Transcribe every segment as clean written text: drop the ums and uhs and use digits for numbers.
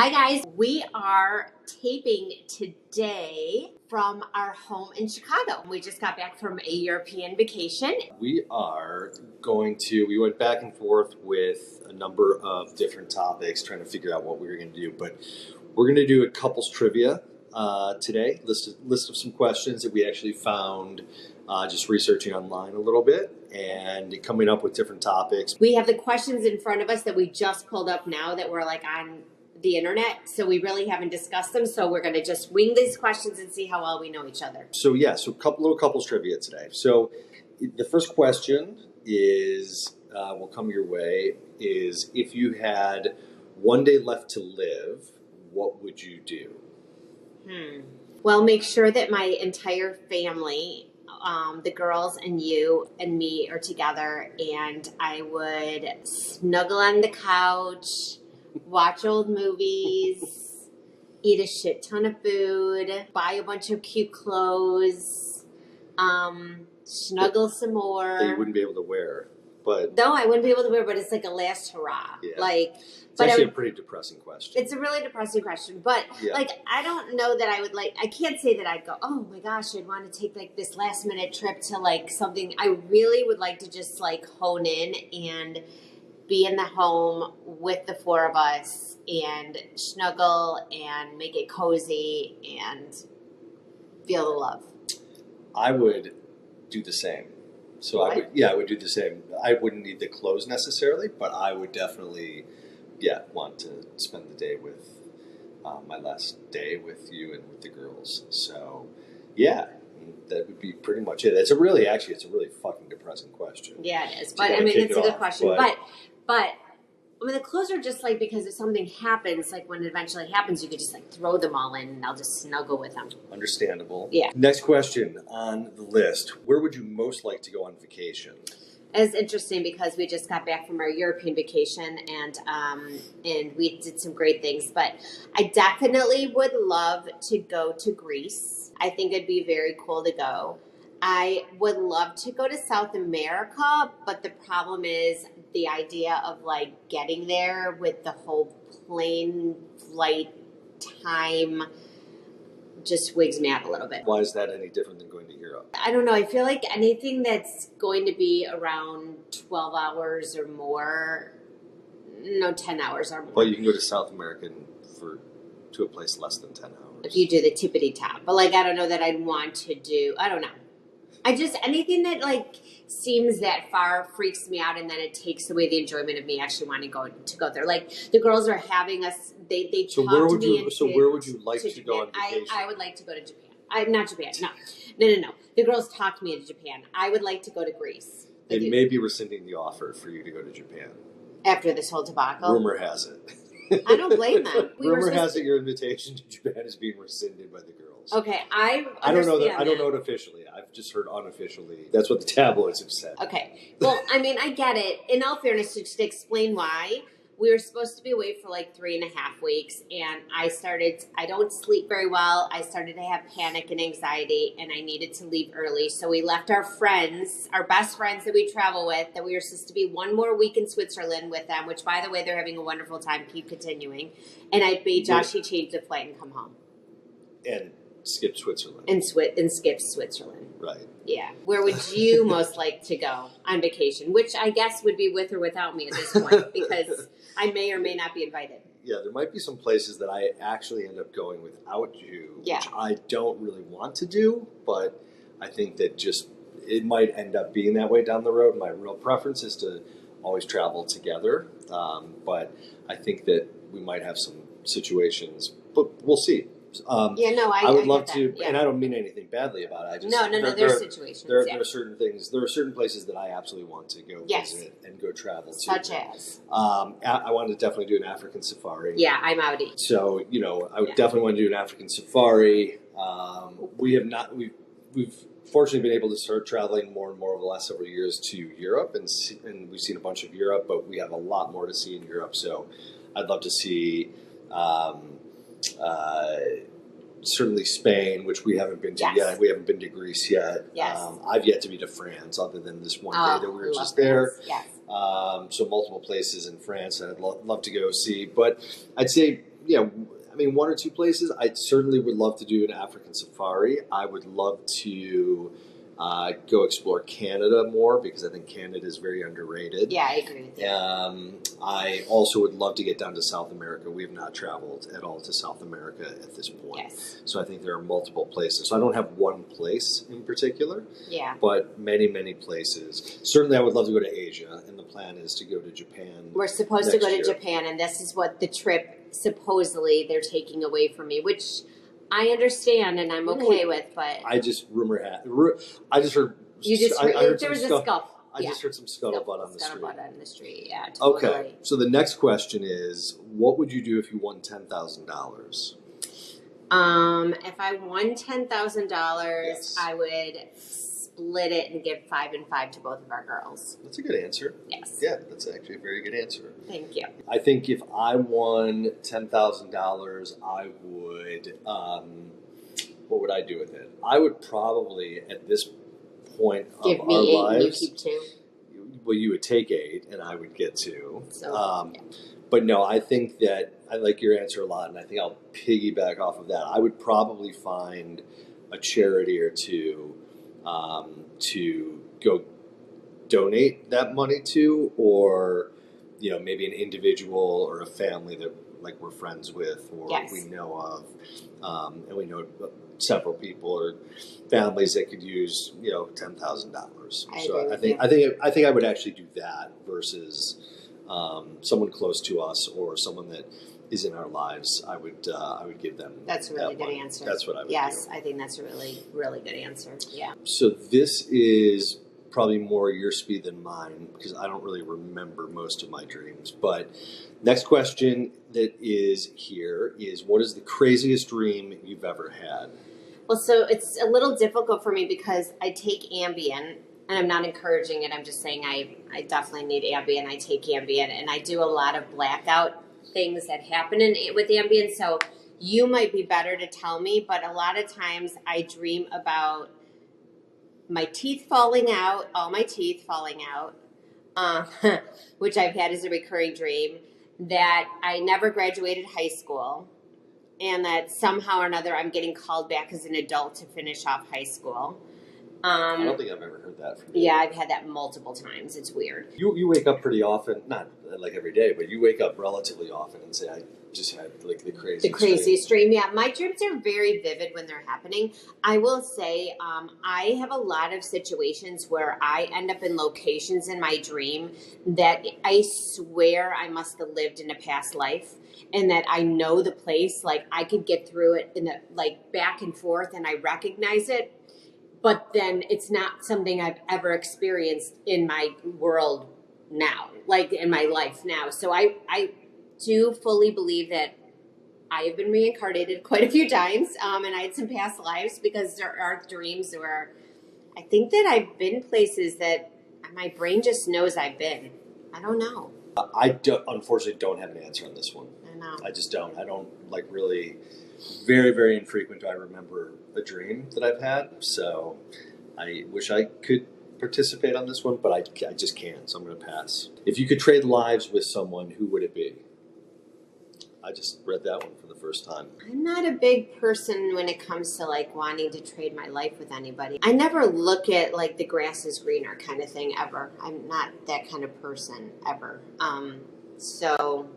Hi guys, we are taping today from our home in Chicago. We just got back from a European vacation. We went back and forth with a number of different topics trying to figure out what we were going to do, but we're going to do a couples trivia today, list of some questions that we actually found just researching online a little bit and coming up with different topics. We have the questions in front of us that we just pulled up now that we're like on the internet, so we really haven't discussed them, so we're going to just wing these questions and see how well we know each other. So little couples trivia today. So the first question is, will come your way, is if you had one day left to live, what would you do? Well, make sure that my entire family, the girls and you and me are together, and I would snuggle on the couch, watch old movies, eat a shit ton of food, buy a bunch of cute clothes, snuggle some more. That you wouldn't be able to wear, but no, I wouldn't be able to wear. But it's like a last hurrah. Yeah. It's actually a pretty depressing question. It's a really depressing question, but I don't know that I would I can't say that I'd go, oh my gosh, I'd want to take like this last minute trip to like something. I really would like to just like hone in and be in the home with the four of us and snuggle and make it cozy and feel the love. I would do the same. So I would do the same. I wouldn't need the clothes necessarily, but I would definitely, want to spend the day with my last day with you and with the girls. So, that would be pretty much it. It's a really fucking depressing question. Yeah, it is. But I mean, it's a good question. But I mean, the clothes are just like, because if something happens, like when it eventually happens, you could just like throw them all in and I'll just snuggle with them. Understandable. Yeah. Next question on the list. Where would you most like to go on vacation? It's interesting because we just got back from our European vacation and we did some great things. But I definitely would love to go to Greece. I think it'd be very cool to go. I would love to go to South America, but the problem is the idea of like getting there with the whole plane flight time just wigs me out a little bit. Why is that any different than going to Europe? I don't know. I feel like anything that's going to be around 12 hours or more, 10 hours or more. Well, you can go to South America to a place less than 10 hours. If you do the tippity top. But like, I don't know that I'd want to do, I don't know. Anything that like seems that far freaks me out, and then it takes away the enjoyment of me actually wanting to go there. Like the girls are having us, they talked me into. So where would you like to go on vacation? I would like to go to Japan. Not Japan. No. The girls talked me into Japan. I would like to go to Greece. They may be rescinding the offer for you to go to Japan after this whole debacle. Rumor has it. I don't blame them. Rumor has it your invitation to Japan is being rescinded by the girls. Okay, I don't know that. I don't know it officially. I've just heard unofficially. That's what the tabloids have said. Okay. Well, I mean, I get it. In all fairness, to explain why, we were supposed to be away for like 3.5 weeks, and I don't sleep very well. I started to have panic and anxiety, and I needed to leave early. So we left our friends, our best friends that we travel with, that we were supposed to be one more week in Switzerland with them, which, by the way, they're having a wonderful time. Keep continuing. And I made Josh change the flight and come home. And skip Switzerland. And skip Switzerland. Right. Yeah. Where would you most like to go on vacation? Which I guess would be with or without me at this point, because I may or may not be invited. Yeah, there might be some places that I actually end up going without you, which I don't really want to do, but I think that it might end up being that way down the road. My real preference is to always travel together, but I think that we might have some situations, but we'll see. I would love to, and I don't mean anything badly about it. There's situations. There are certain things. There are certain places that I absolutely want to go visit and go travel to. Such as? I wanted to definitely do an African safari. Yeah, I'm outie. So I would definitely want to do an African safari. We've fortunately been able to start traveling more and more over the last several years to Europe, and we've seen a bunch of Europe, but we have a lot more to see in Europe. So I'd love to see. Certainly Spain, which we haven't been to yet. We haven't been to Greece yet. Yes. I've yet to be to France, other than this one day that we were just France. there. Yes. So multiple places in France that I'd love to go see. But I'd say yeah, I mean, one or two places. I certainly would love to do an African safari. I would love to go explore Canada more because I think Canada is very underrated. Yeah, I agree with you. I also would love to get down to South America. We have not traveled at all to South America at this point. Yes. So I think there are multiple places. So I don't have one place in particular. Yeah. But many, many places. Certainly I would love to go to Asia, and the plan is to go to Japan. We're supposed to go to year. Japan, and this is what the trip supposedly they're taking away from me, which I understand and I'm okay with, but I just I just heard. You just heard there was a scuff. I just heard some scuttlebutt on the street. Scuttlebutt on the street, yeah. Totally. Okay, so the next question is, what would you do if you won $10,000? If I won $10,000, Yes. I would split it and give 5 and 5 to both of our girls. That's a good answer. Yes. Yeah, that's actually a very good answer. Thank you. I think if I won $10,000, I would. What would I do with it? I would probably, at this point Give of me our 8 lives, and you keep 2. well, you would take 8 and I would get 2. So, yeah. But no, I think that I like your answer a lot, and I think I'll piggyback off of that. I would probably find a charity or two to go donate that money to, or maybe an individual or a family that like we're friends with or Yes. we know of, and we know several people or families that could use $10,000. So I think I would actually do that versus someone close to us or someone that is in our lives. I would give them. That's a really good money. answer. That's what I would do. Yes, I think that's a really, really good answer. Yeah. So this is probably more your speed than mine because I don't really remember most of my dreams. But next question that is here is, what is the craziest dream you've ever had? Well, so it's a little difficult for me because I take Ambien, and I'm not encouraging it. I'm just saying I definitely need Ambien. I take Ambien, and I do a lot of blackout things that happen with Ambien. So you might be better to tell me, but a lot of times I dream about my teeth falling out, all my teeth falling out, which I've had as a recurring dream, that I never graduated high school, and that somehow or another I'm getting called back as an adult to finish off high school. I don't think I've ever heard that from you. Yeah, I've had that multiple times. It's weird. You wake up pretty often, not like every day, but you wake up relatively often and say, I just had like the craziest dream. Yeah, my dreams are very vivid when they're happening. I will say I have a lot of situations where I end up in locations in my dream that I swear I must have lived in a past life, and that I know the place. Like I could get through it in the back and forth, and I recognize it. But then it's not something I've ever experienced in my world now, like in my life now. So I do fully believe that I have been reincarnated quite a few times, and I had some past lives because there are dreams where I think that I've been places that my brain just knows I've been. I don't know. I unfortunately don't have an answer on this one. I know. I just don't. I don't really. Very, very infrequent do I remember a dream that I've had. So I wish I could participate on this one, but I just can't. So I'm going to pass. If you could trade lives with someone, who would it be? I just read that one for the first time. I'm not a big person when it comes to wanting to trade my life with anybody. I never look at the grass is greener kind of thing ever. I'm not that kind of person ever. So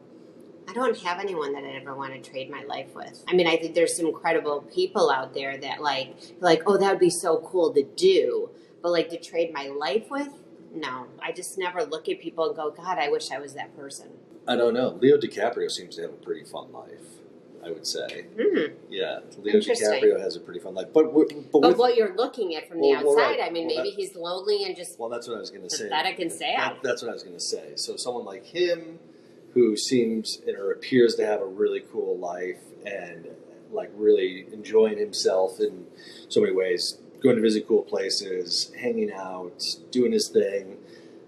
I don't have anyone that I'd ever want to trade my life with. I mean, I think there's some incredible people out there that oh, that would be so cool to do. But to trade my life with? No. I just never look at people and go, God, I wish I was that person. I don't know. Leo DiCaprio seems to have a pretty fun life, I would say. Mm-hmm. Yeah, Leo DiCaprio has a pretty fun life. But what you're looking at from the outside, right. I mean, maybe he's lonely and just that's what I was going to say. Pathetic and sad. That's what I was going to say. So someone like him, who seems or appears to have a really cool life and really enjoying himself in so many ways, going to visit cool places, hanging out, doing his thing.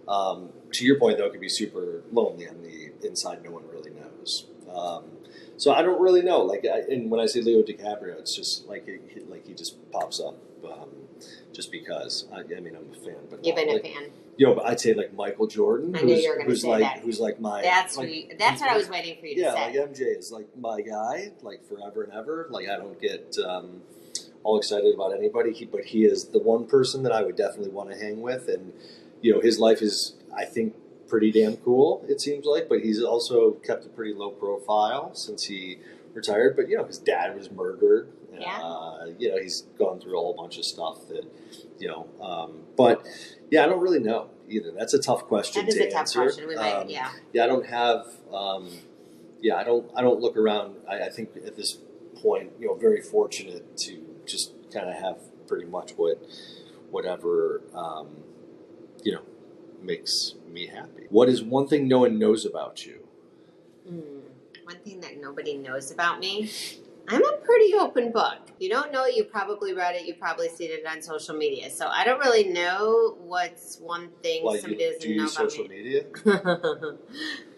To your point, though, it could be super lonely on the inside. No one really knows. So I don't really know. And when I say Leo DiCaprio, it's just he just pops up just because. I mean, I'm a fan, but you've been a fan. But I'd say like Michael Jordan. I knew you were going to say that. Who's like my. That's like, that's what I was waiting for you to say. Yeah, like MJ is like my guy, like forever and ever. Like I don't get all excited about anybody, but he is the one person that I would definitely want to hang with, and his life is, I think, pretty damn cool. It seems like, but he's also kept a pretty low profile since he retired. But his dad was murdered. Yeah. He's gone through a whole bunch of stuff that, but yeah, I don't really know either. That's a tough question to answer. That is a tough question. We might, yeah. Yeah, I don't have. I don't look around. I think at this point, very fortunate to just kind of have pretty much whatever, makes me happy. What is one thing no one knows about you? One thing that nobody knows about me? I'm a pretty open book. You don't know it, you probably read it, you probably seen it on social media. So I don't really know what's one thing somebody doesn't know about me. Do you use social media?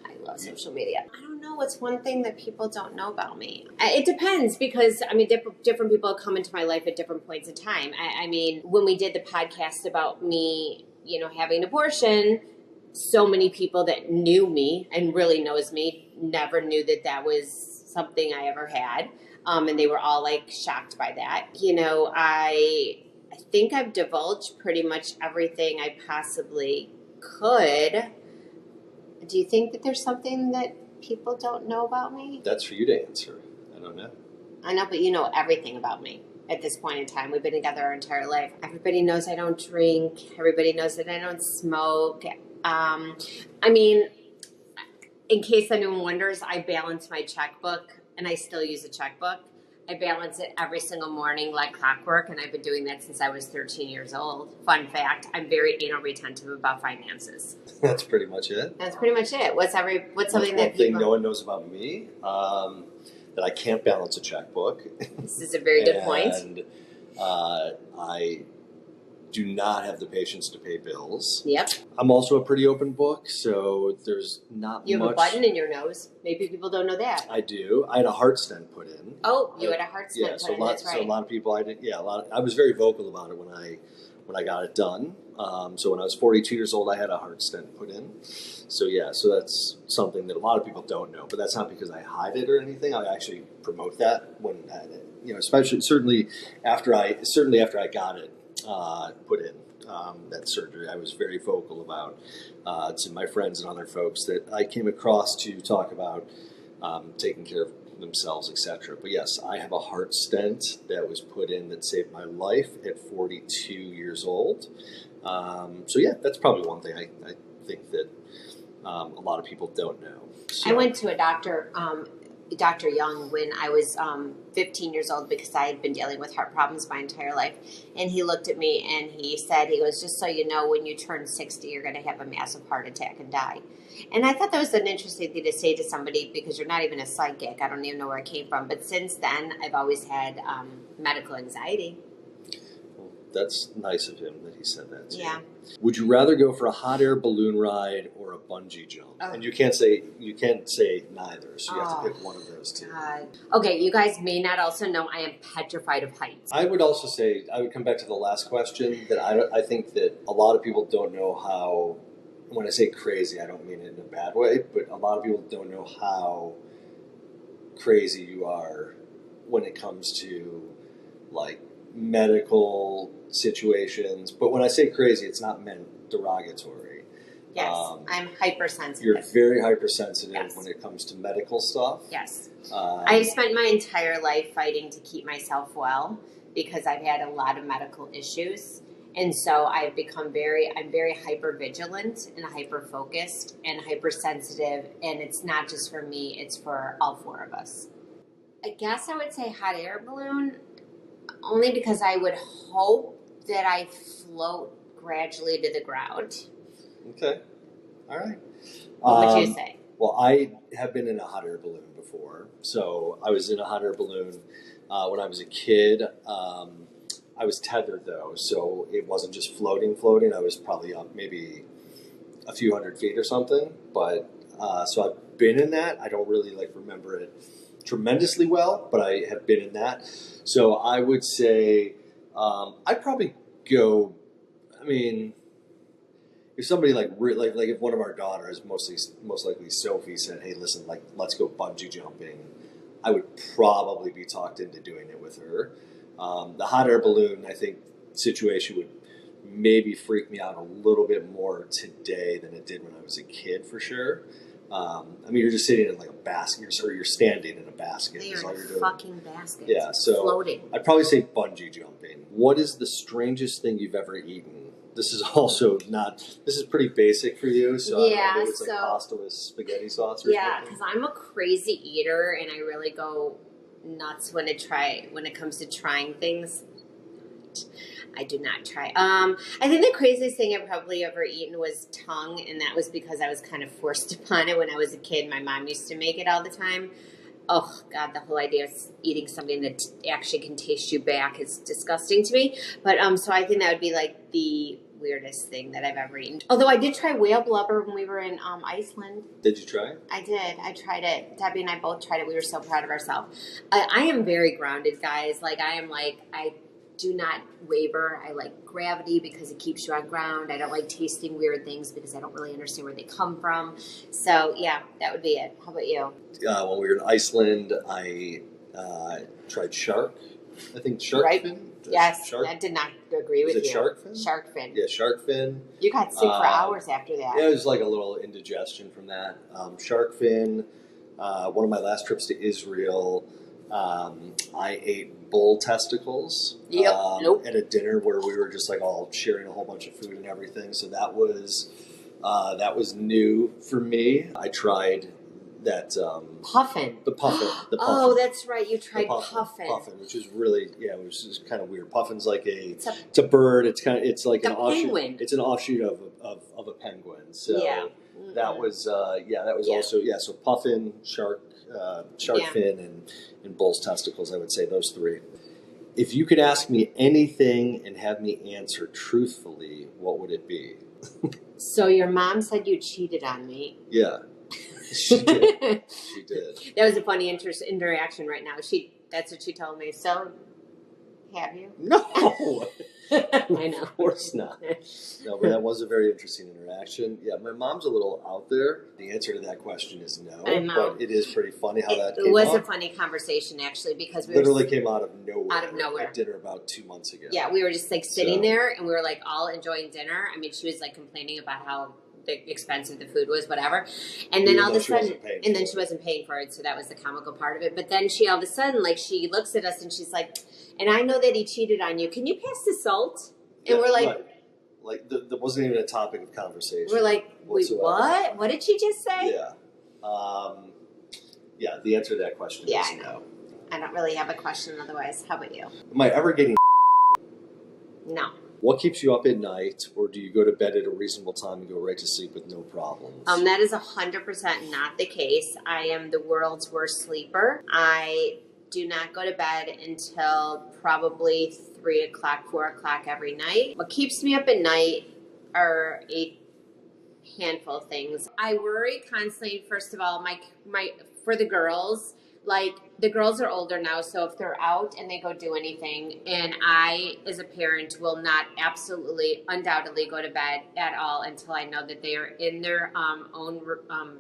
I love social media. I don't know what's one thing that people don't know about me. It depends because, different people come into my life at different points in time. When we did the podcast about me, having an abortion, so many people that knew me and really knows me never knew that was something I ever had. And they were all like shocked by that. I think I've divulged pretty much everything I possibly could. Do you think that there's something that people don't know about me? That's for you to answer. I don't know. I know, but you know everything about me at this point in time. We've been together our entire life. Everybody knows I don't drink. Everybody knows that I don't smoke. In case anyone wonders, I balance my checkbook. And I still use a checkbook. I balance it every single morning like clockwork, and I've been doing that since I was 13 years old. Fun fact, I'm very anal retentive about finances. That's pretty much it. That's pretty much it. What's something that people... thing no one knows about me? That I can't balance a checkbook. This is a very good point. And I do not have the patience to pay bills. Yep. I'm also a pretty open book, so there's not much. You have a button in your nose. Maybe people don't know that. I do. I had a heart stent put in. Oh, you had a heart stent put in. That's right. So a lot of people, I was very vocal about it when I got it done. So when I was 42 years old, I had a heart stent put in. So that's something that a lot of people don't know. But that's not because I hide it or anything. I actually promote that when, certainly after I got it put in that surgery. I was very vocal about to my friends and other folks that I came across to talk about taking care of themselves, etc. But yes, I have a heart stent that was put in that saved my life at 42 years old. That's probably one thing I think that a lot of people don't know. So. I went to a doctor, Dr. Young, when I was 15 years old because I had been dealing with heart problems my entire life. And he looked at me and he goes, just so you know, when you turn 60, you're going to have a massive heart attack and die. And I thought that was an interesting thing to say to somebody because you're not even a psychic. I don't even know where it came from. But since then, I've always had medical anxiety. Well, that's nice of him that he said that to you. Yeah. Would you rather go for a hot air balloon ride or a bungee jump? Oh. And you can't say neither, so you have to pick one of those two. God. Okay, you guys may not also know I am petrified of heights. I would also say, I would come back to the last question, that I think that a lot of people don't know how, when I say crazy, I don't mean it in a bad way, but a lot of people don't know how crazy you are when it comes to, like, medical situations. But when I say crazy, it's not meant derogatory. Yes, I'm hypersensitive. You're very hypersensitive when it comes to medical stuff. Yes. I've spent my entire life fighting to keep myself well because I've had a lot of medical issues. And so I'm very hyper-vigilant and hyper-focused and hypersensitive. And it's not just for me, it's for all four of us. I guess I would say hot air balloon, only because I would hope that I float gradually to the ground. Okay. All right. What would you say? Well, I have been in a hot air balloon before. So I was in a hot air balloon when I was a kid. I was tethered, though, so it wasn't just floating. I was probably up maybe a few hundred feet or something. But so I've been in that. I don't really remember it tremendously well, but I have been in that. So I would say I'd probably go. I mean, if somebody like if one of our daughters, most likely Sophie, said, "Hey, listen, like let's go bungee jumping," I would probably be talked into doing it with her. The hot air balloon, I think, situation would maybe freak me out a little bit more today than it did when I was a kid, for sure. I mean, you're just sitting in like a basket, or you're standing in a basket. They are in fucking baskets. Yeah, so floating. I'd probably say bungee jumping. What is the strangest thing you've ever eaten? This is also not. This is pretty basic for you, so I don't know, maybe it's like pasta with spaghetti sauce or something. Yeah, because I'm a crazy eater, and I really go nuts when it comes to trying things. I do not try. I think the craziest thing I've probably ever eaten was tongue, and that was because I was kind of forced upon it when I was a kid. My mom used to make it all the time. Oh, God, the whole idea of eating something that actually can taste you back is disgusting to me. But so I think that would be like the weirdest thing that I've ever eaten. Although I did try whale blubber when we were in Iceland. Did you try it? I did. I tried it. Debbie and I both tried it. We were so proud of ourselves. I am very grounded, guys. I do not waver. I like gravity because it keeps you on ground. I don't like tasting weird things because I don't really understand where they come from. So, yeah, that would be it. How about you? When we were in Iceland, I tried shark. I think shark fin? Yes, I did not agree with you. Is it shark fin? Shark fin. Yeah, shark fin. You got sick for hours after that. Yeah, it was like a little indigestion from that. Shark fin. One of my last trips to Israel, I ate bull testicles at a dinner where we were just like all sharing a whole bunch of food and everything. So that was new for me. I tried that puffin. The puffin. Oh, that's right. You tried puffin. Puffin, which is really it was just kind of weird. Puffin's like it's a bird. It's like an offshoot. It's an offshoot of a penguin. So that was also So puffin, shark fin, and bull's testicles. I would say those three. If you could ask me anything and have me answer truthfully, what would it be? So your mom said you cheated on me. Yeah. She did. She did. That was a funny interaction right now. That's what she told me. So, have you? No. I know. Of course not. No, but that was a very interesting interaction. Yeah, my mom's a little out there. The answer to that question is no. I know. But it is pretty funny how that came It was up. a funny conversation, actually, because we literally came out of nowhere. Out of nowhere. At dinner about 2 months ago. Yeah, we were just like sitting there, and we were like all enjoying dinner. I mean, she was like complaining about how expensive the food was, whatever. And then all of a sudden, she wasn't paying for it, so that was the comical part of it. But then she all of a sudden, like, she looks at us and she's like, and I know that he cheated on you. Can you pass the salt? And we're like, right. That wasn't even a topic of conversation. We're like, wait, what? What did she just say? Yeah. The answer to that question is no. I don't really have a question otherwise. How about you? Am I ever getting? No. What keeps you up at night, or do you go to bed at a reasonable time and go right to sleep with no problems? That is 100% not the case. I am the world's worst sleeper. I do not go to bed until probably 3 o'clock, 4 o'clock every night. What keeps me up at night are a handful of things. I worry constantly, first of all, for the girls. Like, the girls are older now, so if they're out and they go do anything, and I, as a parent, will not undoubtedly go to bed at all until I know that they are in their own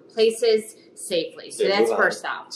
places safely. So that's first off.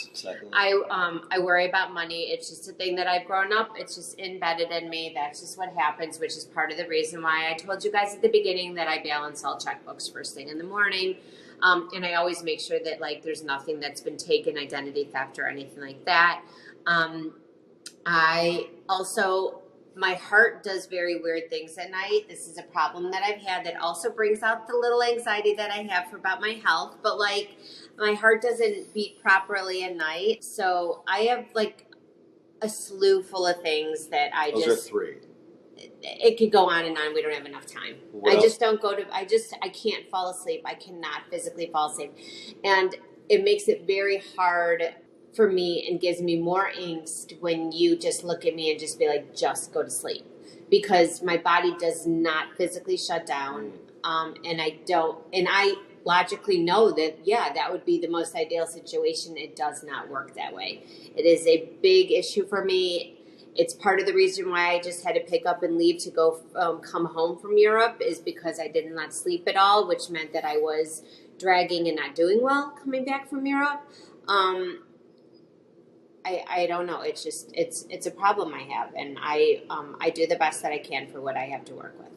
I worry about money. It's just a thing that I've grown up. It's just embedded in me. That's just what happens, which is part of the reason why I told you guys at the beginning that I balance all checkbooks first thing in the morning. And I always make sure that, like, there's nothing that's been taken, identity theft or anything like that. I also, my heart does very weird things at night. This is a problem that I've had that also brings out the little anxiety that I have about my health. But, like, my heart doesn't beat properly at night. So I have, like, a slew full of things that Those are 3. It could go on and on. We don't have enough time. I can't fall asleep. I cannot physically fall asleep. And it makes it very hard for me and gives me more angst when you just look at me and just be like, just go to sleep. Because my body does not physically shut down. And I logically know that, that would be the most ideal situation. It does not work that way. It is a big issue for me. It's part of the reason why I just had to pick up and leave to go come home from Europe is because I did not sleep at all, which meant that I was dragging and not doing well coming back from Europe. I don't know. It's just it's a problem I have, and I do the best that I can for what I have to work with.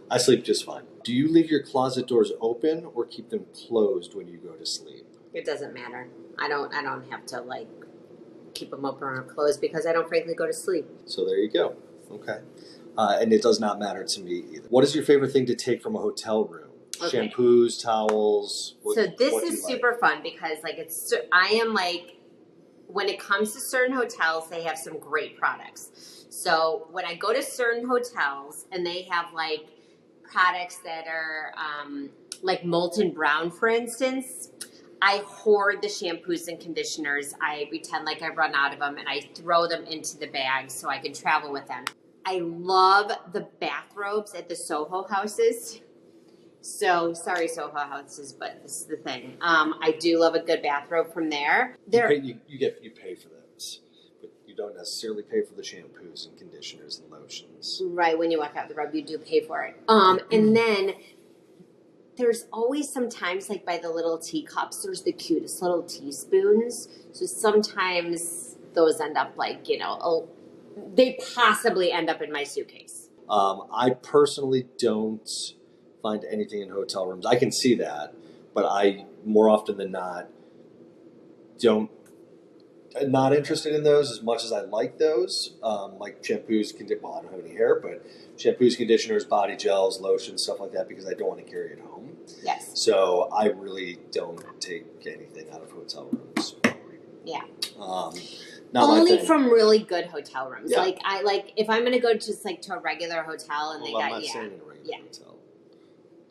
I sleep just fine. Do you leave your closet doors open or keep them closed when you go to sleep? It doesn't matter. I don't have to like keep them open or closed because I don't frankly go to sleep. So there you go. Okay. And it does not matter to me either. What is your favorite thing to take from a hotel room? Okay. Shampoos, towels. So this is super fun because like I am like, when it comes to certain hotels, they have some great products. So when I go to certain hotels and they have like products that are like Molton Brown, for instance, I hoard the shampoos and conditioners. I pretend like I run out of them and I throw them into the bag so I can travel with them. I love the bathrobes at the Soho houses. So sorry, Soho houses, but this is the thing. I do love a good bathrobe from there. You pay for those, but you don't necessarily pay for the shampoos and conditioners and lotions. Right, when you walk out the robe, you do pay for it. And then there's always sometimes, like by the little teacups, there's the cutest little teaspoons. So sometimes those end up like, they possibly end up in my suitcase. I personally don't find anything in hotel rooms. I can see that, but I more often than not not interested in those as much as I like those. Like shampoos, well, I don't have any hair, but shampoos, conditioners, body gels, lotions, stuff like that, because I don't want to carry it home. Yes. So I really don't take anything out of hotel rooms. Yeah. Only from really good hotel rooms. Yeah. Like if I'm gonna go just like to a regular hotel and I'm not saying in a regular hotel.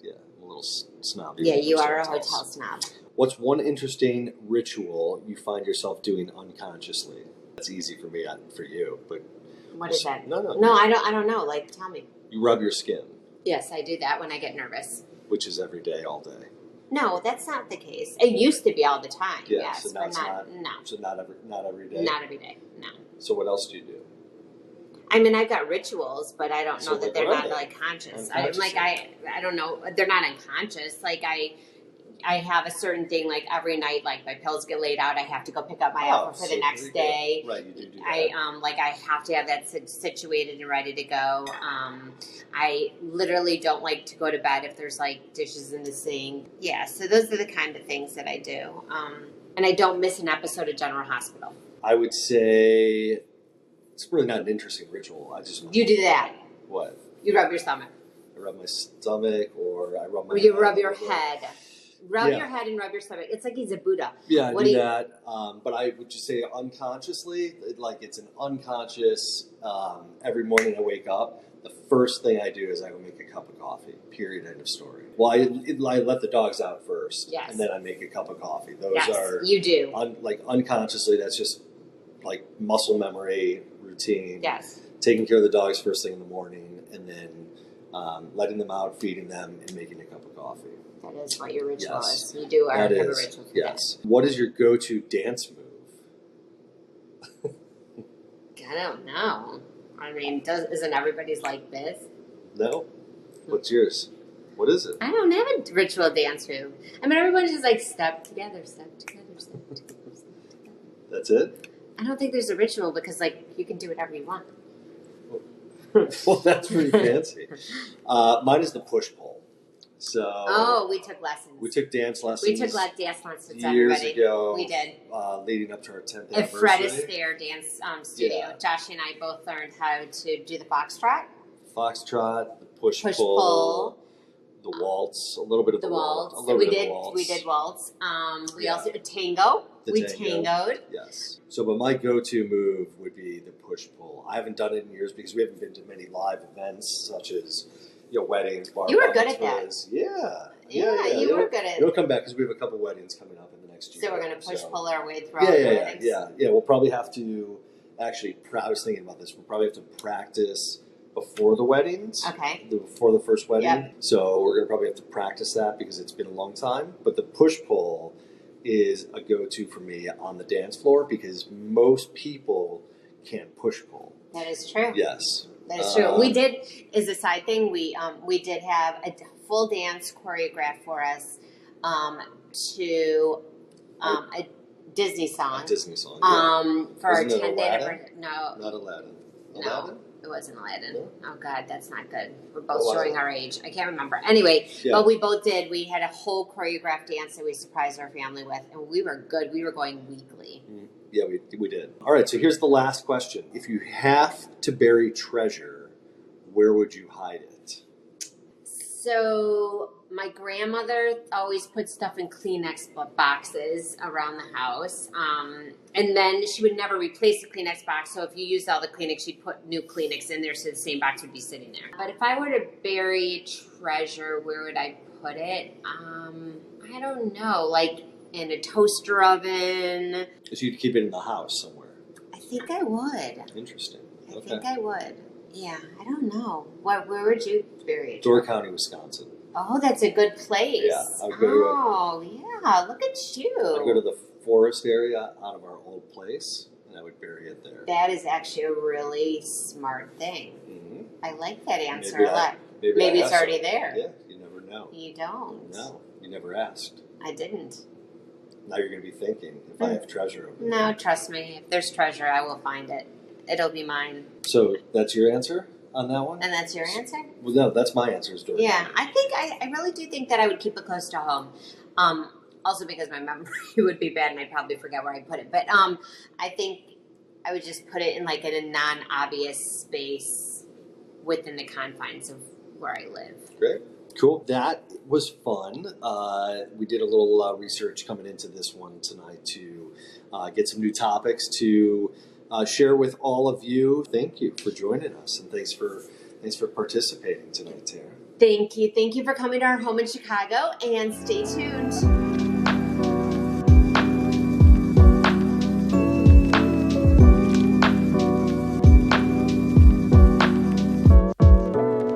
Yeah, I'm a little snobby. Yeah, you are a hotel snob. What's one interesting ritual you find yourself doing unconsciously? That's easy for me, not for you, but what is that? No, I don't know. Like, tell me. You rub your skin. Yes, I do that when I get nervous. Which is every day, all day. No, that's not the case. It used to be all the time. Yeah, yes, so but not. So not every day. Not every day. No. So what else do you do? I mean, I've got rituals, but I don't know that they're not like conscious. I don't know. They're not unconscious. Like I have a certain thing, like every night, like my pills get laid out, I have to go pick up my outfit for the next day. Right, you do that. I have to have that situated and ready to go. I literally don't like to go to bed if there's like dishes in the sink. Yeah, so those are the kind of things that I do. And I don't miss an episode of General Hospital. I would say it's really not an interesting ritual. You do that. What? You rub your stomach. I rub my stomach, or I rub my. Or you rub your head. Rub your head and rub your stomach. It's like he's a Buddha. Yeah, I do that. But I would just say unconsciously, like it's an unconscious. Every morning I wake up, the first thing I do is I will make a cup of coffee. Period. End of story. Well, I let the dogs out first, yes, and then I make a cup of coffee. Those are you do like unconsciously. That's just like muscle memory routine. Yes. Taking care of the dogs first thing in the morning, and then letting them out, feeding them, and making a cup of coffee. That is what your ritual is. You do have a ritual for yes. What is your go-to dance move? I don't know. I mean, isn't everybody's like this? No. What's yours? What is it? I don't have a ritual dance move. I mean, everybody's just like step together, step together, step together, step together. That's it? I don't think there's a ritual because, like, you can do whatever you want. Well, that's pretty fancy. Mine is the push-pull. So, we took lessons. We took dance lessons. We took dance lessons. Years ago. We did. Leading up to our 10th anniversary. At Fred Astaire Dance Studio. Yeah. Josh and I both learned how to do the foxtrot. Foxtrot, the push-pull, the waltz, a little bit of the waltz. We did waltz. We also did tango. Tangoed. Yes. So, but my go-to move would be the push-pull. I haven't done it in years because we haven't been to many live events such as weddings, bar. You were good at that. Yeah, you were good at it. It'll come back because we have a couple weddings coming up in the next year. So we're going to pull our way through weddings. Yeah. We'll probably have to actually, I was thinking about this, we'll probably have to practice before the weddings. Okay. Before the first wedding. Yep. So we're going to probably have to practice that because it's been a long time. But the push-pull is a go-to for me on the dance floor because most people can't push-pull. That is true. Yes. That is true. We did, as a side thing, we did have a full dance choreographed for us to a Disney song. A Disney song. Yeah. For our Wasn't it 10th Aladdin? No. Not Aladdin. No. Aladdin? It wasn't Aladdin. No? Oh God, that's not good. We're both What was showing it? our age. I can't remember. Anyway, Yeah. but we both did. We had a whole choreographed dance that we surprised our family with, and we were good. We were going weekly. Yeah, we did. All right, so here's the last question. If you have to bury treasure, where would you hide it? So my grandmother always put stuff in Kleenex boxes around the house. And then she would never replace the Kleenex box. So if you used all the Kleenex, she'd put new Kleenex in there so the same box would be sitting there. But if I were to bury treasure, where would I put it? I don't know. Like in a toaster oven. So you'd keep it in the house somewhere. I think I would. Interesting. I think I would. Yeah, I don't know. Where would you bury it? Door County, Wisconsin. Oh, that's a good place. Yeah, I would go yeah, look at you. I'd go to the forest area out of our old place, and I would bury it there. That is actually a really smart thing. Mm-hmm. I like that answer Maybe a lot. Maybe it's already there. Yeah, you never know. You don't. No, you never asked. I didn't. Now you're going to be thinking, if I have treasure over No, trust me. If there's treasure, I will find it. It'll be mine. So that's your answer on that one? And that's your answer? Well, no, that's my answer. Is Door Yeah, County. I really do think that I would keep it close to home. Also because my memory would be bad and I'd probably forget where I put it. But I think I would just put it in like in a non-obvious space within the confines of where I live. Great. Cool. That was fun. We did a little research coming into this one tonight to get some new topics to share with all of you. Thank you for joining us, and thanks for participating tonight, Tara. Thank you. Thank you for coming to our home in Chicago, and stay tuned.